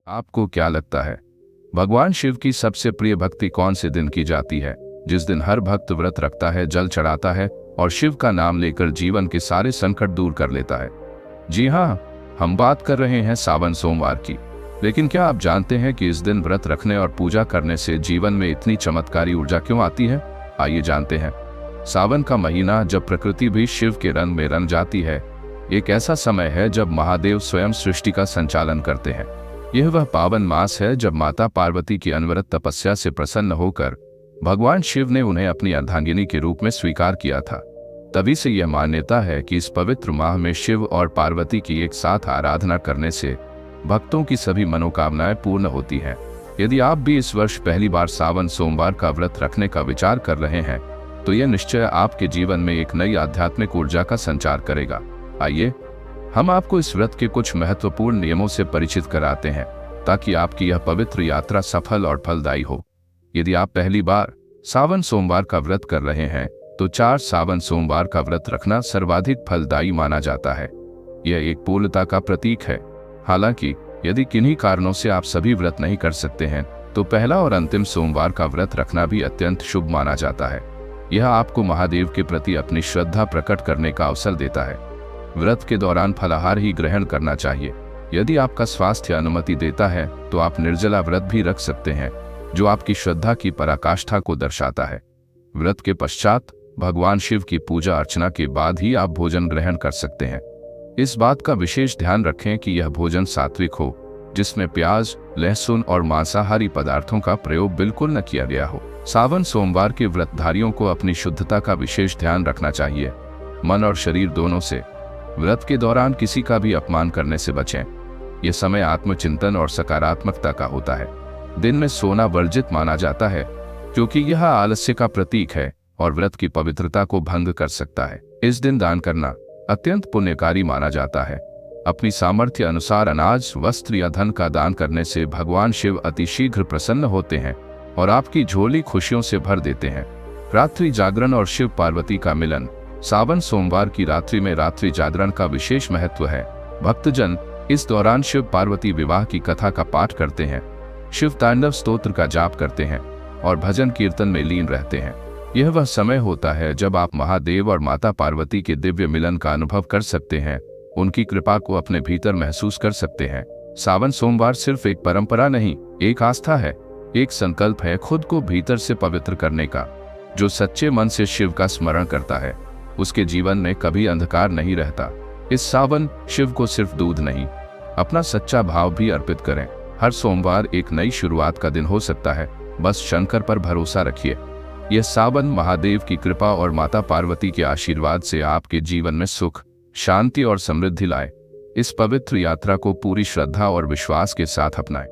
आपको क्या लगता है, भगवान शिव की सबसे प्रिय भक्ति कौन से दिन की जाती है, जिस दिन हर भक्त व्रत रखता है, जल चढ़ाता है और शिव का नाम लेकर जीवन के सारे संकट दूर कर लेता है? जी हाँ, हम बात कर रहे हैं सावन सोमवार की। लेकिन क्या आप जानते हैं कि इस दिन व्रत रखने और पूजा करने से जीवन में इतनी चमत्कारी ऊर्जा क्यों आती है? आइए जानते हैं। सावन का महीना, जब प्रकृति भी शिव के रंग में रंग जाती है, एक ऐसा समय है जब महादेव स्वयं सृष्टि का संचालन करते हैं। यह वह पावन मास है जब माता पार्वती की अनवरत तपस्या से प्रसन्न होकर भगवान शिव ने उन्हें अपनी अर्धांगिनी के रूप में स्वीकार किया था। तभी से यह मान्यता है कि इस पवित्र माह में शिव और पार्वती की एक साथ आराधना करने से भक्तों की सभी मनोकामनाएं पूर्ण होती हैं। यदि आप भी इस वर्ष पहली बार सावन सोमवार का व्रत रखने का विचार कर रहे हैं, तो यह निश्चय आपके जीवन में एक नई आध्यात्मिक ऊर्जा का संचार करेगा। आइए हम आपको इस व्रत के कुछ महत्वपूर्ण नियमों से परिचित कराते हैं, ताकि आपकी यह पवित्र यात्रा सफल और फलदायी हो। यदि आप पहली बार सावन सोमवार का व्रत कर रहे हैं, तो 4 सावन सोमवार का व्रत रखना सर्वाधिक फलदायी माना जाता है। यह एक पूर्णता का प्रतीक है। हालांकि यदि किन्हीं कारणों से आप सभी व्रत नहीं कर सकते हैं, तो पहला और अंतिम सोमवार का व्रत रखना भी अत्यंत शुभ माना जाता है। यह आपको महादेव के प्रति अपनी श्रद्धा प्रकट करने का अवसर देता है। व्रत के दौरान फलाहार ही ग्रहण करना चाहिए। यदि आपका स्वास्थ्य अनुमति देता है, तो आप निर्जला व्रत भी रख सकते हैं, जो आपकी श्रद्धा की पराकाष्ठा को दर्शाता है। व्रत के पश्चात भगवान शिव की पूजा अर्चना के बाद ही आप भोजन ग्रहण कर सकते हैं। इस बात का विशेष ध्यान रखें कि यह भोजन सात्विक हो, जिसमें प्याज, लहसुन और मांसाहारी पदार्थों का प्रयोग बिल्कुल न किया गया हो। सावन सोमवार के व्रतधारियों को अपनी शुद्धता का विशेष ध्यान रखना चाहिए। मन और शरीर दोनों से व्रत के दौरान किसी का भी अपमान करने से बचें। यह समय आत्मचिंतन और सकारात्मकता का होता है। दिन में सोना वर्जित माना जाता है, क्योंकि यह आलस्य का प्रतीक है और व्रत की पवित्रता को भंग कर सकता है। इस दिन दान करना अत्यंत पुण्यकारी माना जाता है। अपनी सामर्थ्य अनुसार अनाज, वस्त्र या धन का दान करने से भगवान शिव अतिशीघ्र प्रसन्न होते हैं और आपकी झोली खुशियों से भर देते हैं। रात्रि जागरण और शिव पार्वती का मिलन। सावन सोमवार की रात्रि में रात्रि जागरण का विशेष महत्व है। भक्तजन इस दौरान शिव पार्वती विवाह की कथा का पाठ करते हैं, शिव तांडव स्तोत्र का जाप करते हैं और भजन कीर्तन में लीन रहते हैं। यह वह समय होता है जब आप महादेव और माता पार्वती के दिव्य मिलन का अनुभव कर सकते हैं, उनकी कृपा को अपने भीतर महसूस कर सकते हैं। सावन सोमवार सिर्फ एक परंपरा नहीं, एक आस्था है, एक संकल्प है खुद को भीतर से पवित्र करने का। जो सच्चे मन से शिव का स्मरण करता है, उसके जीवन में कभी अंधकार नहीं रहता। इस सावन शिव को सिर्फ दूध नहीं, अपना सच्चा भाव भी अर्पित करें। हर सोमवार एक नई शुरुआत का दिन हो सकता है। बस शंकर पर भरोसा रखिए। यह सावन महादेव की कृपा और माता पार्वती के आशीर्वाद से आपके जीवन में सुख, शांति और समृद्धि लाए। इस पवित्र यात्रा को पूरी श्रद्धा और विश्वास के साथ अपनाएं।